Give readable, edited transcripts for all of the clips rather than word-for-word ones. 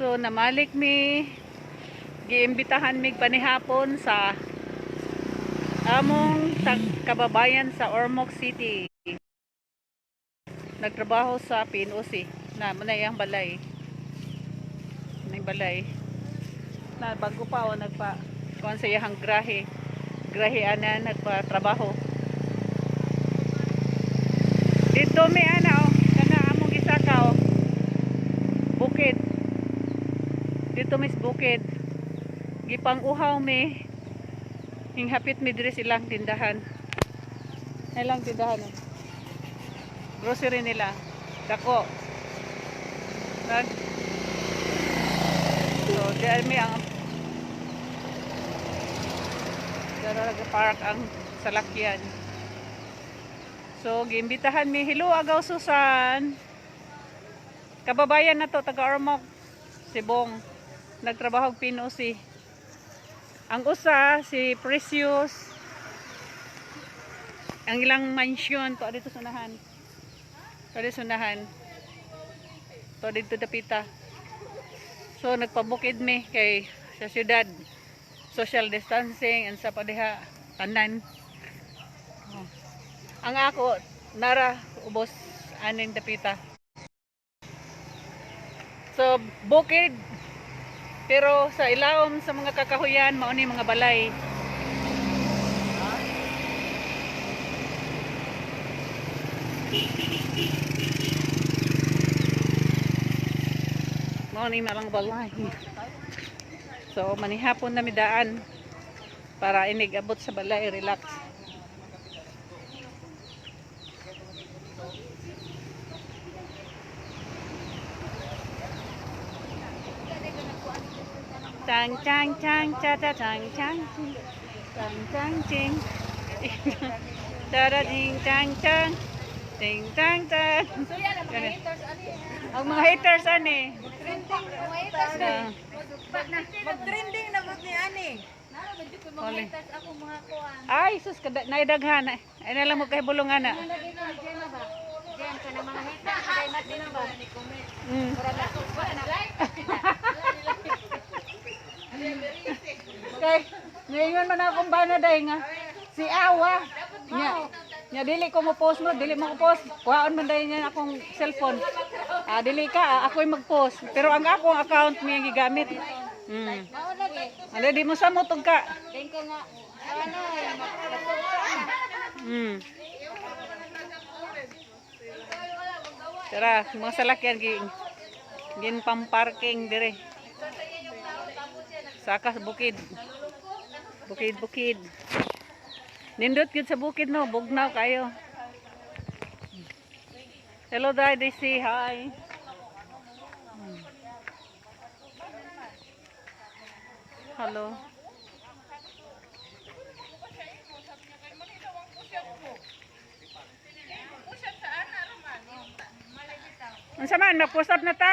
So namalik mi giimbitahan mig panihapon sa among kababayan sa Ormoc City. Nagtrabaho sa PNOC na manayang balay. May balay. Na bago pa o nagpa kuan sa iyang grahe. Grahe ana nagpa-trabaho. Dito may ana o kana among gisaka o. Bukid. Dito mis bukid. Gipang uhaw mi. Hinghapit mi diri silang tindahan. Ilang tindahan o. Grocery nila. Dako. So, diyan mi ang park ang salakyan. So, giimbitahan mi. Hello, agaw Susan. Kababayan na to, taga Ormoc, Sibong. Nagtrabaho PNOC. Ang usa, si Precious. Ang ilang mansion, to dito sunahan. To dito dapita. So, nagpabukid mi kay sa syudad. Social distancing and sa padiha tanan. Oh. Ang ako nara ubos aning dapita. So bukid pero sa ilawom sa mga kakahuyan mao ni mga balay. Mao ni malang balay. So manihapon na midaan para inig abot sa balay, relax. Chang chang chang cha cha chang chang chang chang ching. Tara ding chang chang. Ding chang chang. Ang mga haters ani. Mag-trending na mo ni ani. Ay, sus, naidaghan. Ay na lang mo kay bulungan na. Diyan ka na mga hita, kay natin ba? Kay, ngayon man akong bana day nga. Si Awa. Nya dili ko mo post mo, dili mo ko post. Kuhaon man day niya akong cellphone. Dili ka, ako'y mag-post. Pero ang akong account mo yung gigamit. Mao lagi. Ano, di mo sa mo tong ka. Din ka nga ano, Tara, mga salakyan gin pamparking dire. Saka sa bukid. Bukid. Nindot gyud sa bukid no, bugnaw kayo. Hello Daddy, say hi. Hello. Unsa man, nag-post up na ta?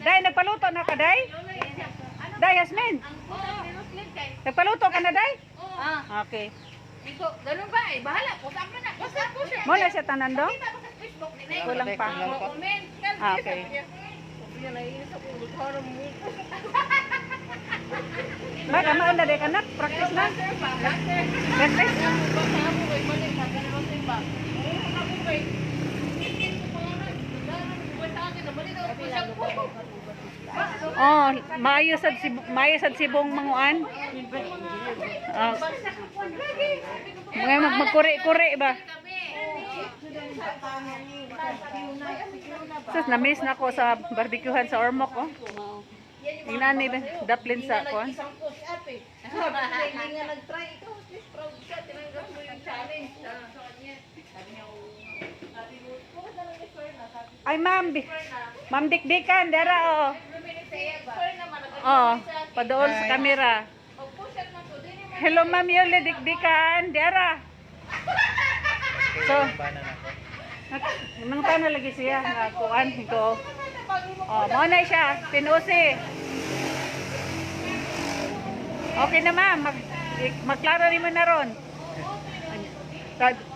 Day, nagpaluto na ka, Day? Day, Yasmin? Nagpaluto ka na, Day? Okay. ganun ba eh, bahala po sa akin na. Mula siya tanan do? Kita ko sa Facebook ni Nay. Kulang pa. Comment kan. Okay. Baka maunda day kanak, practice na. Practice. Oh, maayo sad sibong manguan. Mga magkuri-kuri ba? Sus, na-miss na ako sa barbecuehan sa Ormoc, oh. Tingnan ni daplin sa ko. Hindi nga nag-try ito, proud siya, tinanggap mo yung challenge. Ay, Ma'am Dikdikan, dara, oh. Oh, padoon sa camera. Hello, Ma'am Yoli Dikdikan, dara. So, nang na lagi siya, nga kuan, ito. Oh, mo na siya, PNOC. Okay na ma'am, magklaro rin mo na ron.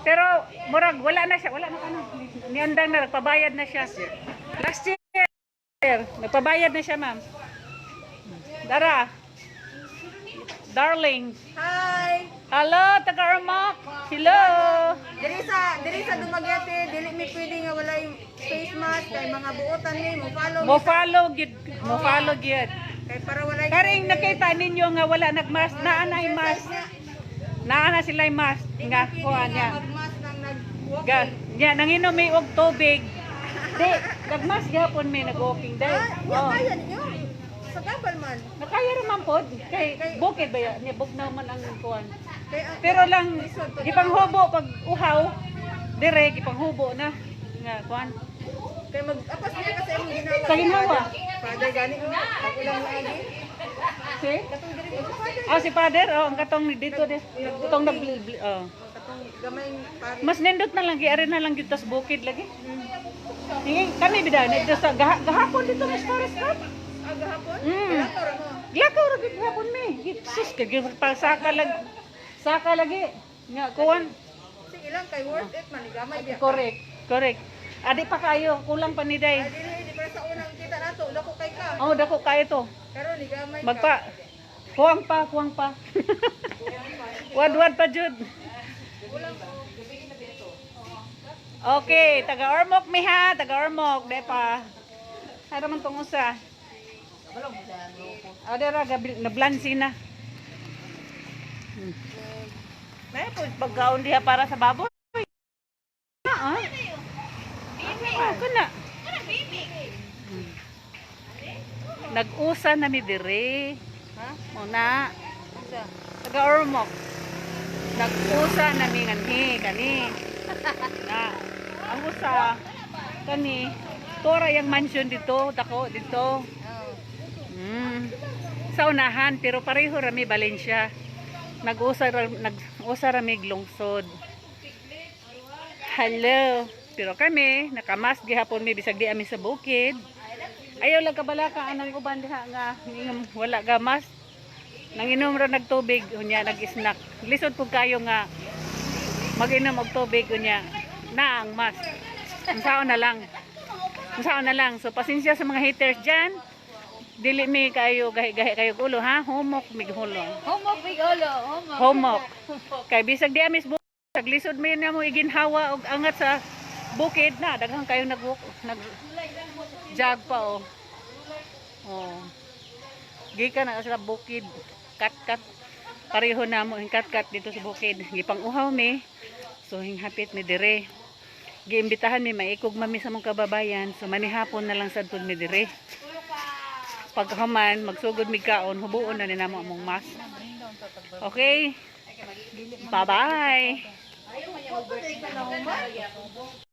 Pero murag wala na siya, wala na ano. Niandang na nagpabayad na siya. Last year. Nagpabayad na siya, ma'am. Dara. Darling. Hi! Hello, taga-Armak. Hello. Diri sa Dumaguete, dili mi pwede nga wala yung face mask kay mga buotan ni Mo follow gid. Mo follow gid. kay para wala Karing nakita ninyo nga wala nagmas, naa na yung mask. Naa na sila yung mask. Nga kuha niya. magmas nang nag-walk. Ga, nya nanginom may og tubig. Di, nagmas gapon may nag-walking day. Oh. Kaya ninyo. Sa gabal man. Nakaya ra man pod kay bukid ba ya? Ni bugnaw man ang kuan. Kay ang Pero lang gipanghubo pag uhaw dire gipanghubo na nga kuan. kay mag-apas niya kasi ang ginawa. Sa ginawa. Father gani ko. Ang ulang lagi. Si? Katong diri ko sa father. Ah si father oh ang katong dito de. Katong nag oh. Katong gamay pare. Mas nindot na lang giari na lang dito sa bukid lagi. Hingi kami bida dito sa gahapon dito sa Forest Cup. Agahapon? Mm. Wala ka ra mo. Glakaw ra gid hapon mi. Sus kay pasaka lag saka lagi. Nga kuan. Sige ilang kay worth it man gamay biya. Correct. Correct. Adi pa kayo, kulang pa ni Day. Ay dili di para sa unang kita nato, dako kay ka. Oh, dako kayo to. Pero ni gamay ka. Magpa. Kuwang pa, kuwang pa. Wad-wad pa jud. Okay, taga-Ormoc mi ha, taga-Ormoc, de pa. Ara man tong usa. Adera na-blancy na. May po pagkaon diha para sa baboy. Ah. Ah, kana. Nag-usa na mi dire. Ha? Muna, Isa. taga-Ormoc. Nag-usa na mi nganhi kani. Na, ang usa kani. Tora yung mansion dito, dako dito. Oh. Sa unahan pero pareho rami Valencia. Nag-usa rami lungsod. Hello. Pero kami nakamas gihapon mi bisag di ami sa bukid. Ayaw lang kabalaka anang uban diha nga ngingom wala gamas. Nanginom ra nagtubig unya nag-snack. Lisod pud kayo nga mag-inom og tubig unya na ang mas. Unsaon na lang. Unsaon na lang. So pasensya sa mga haters diyan. Dili mi kayo gahi-gahi kayo ulo ha. Homok mig hulo. Homok big olo, homok. Homok. Kay bisag di amis bukid lisod mi na mo iginhawa og angat sa bukid na daghang kayo nag jog pa oh. Oh. Gikan na sa bukid. Kat pareho na mo ang kat dito sa bukid. Gipang-uhaw mi. So hinghapit mi dire. Giimbitahan mi maikog mami sa mong kababayan. So manihapon na lang sad pud mi dire. Pagkahuman magsugod mi kaon hubuon na ni namo among mas. Okay? Bye-bye.